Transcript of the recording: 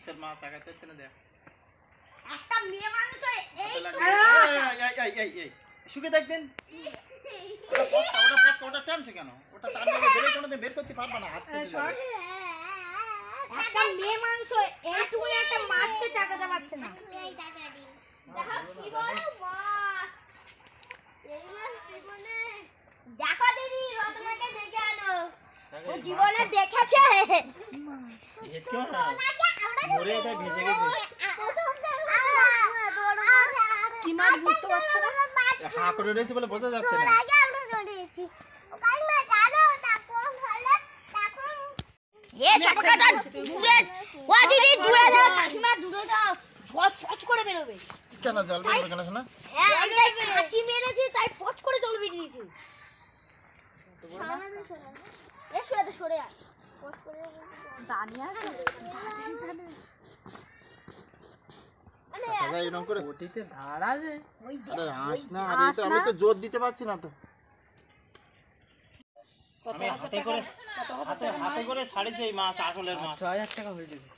ইচ্ছার মাছ আগাতে তেনে দেখ একটা মেয়ে মানুষ এই শুকে দেখবেন ওটা টানছে কেন? ওটা টানলে বেরে কোনোদিন বের করতে পারবে না, হাত থেকে যাবে। একটা মেয়ে মানুষ এইটুকু একটা মাছকে চাকাতে পারছে না। দেখো দিদি, রতনাকে দেখে আনো। ও জীবনে দেখেছে। মরে এটা ভেসে গেছে। কি মাছ বুঝতে পারছে না, হা করে রয়েছে বলে বোঝা যাচ্ছে না। এ সবকটা দূরে, ও দিদি দূরে যাও, কাশিমা দূরে যাও, জল ফচ করে বেরোবে। কেন জল বেরোবে কেন শোনা? হ্যাঁ আমি তাই কাঁচি মেরেছি, তাই ফচ করে জল বেরিয়ে দিয়েছি। এ সরে আয়, ফচ করে দাঁড়িয়ে আছে দাদা এরকম করে ওটিতে ধার আছে। আরে হাস না, আরে তো আমি তো জোর দিতে পারছি না তো। আমি হাতে করে ছাড়িছি এই মাছ, আসলের মাছ। 6000 টাকা হয়ে যাবে।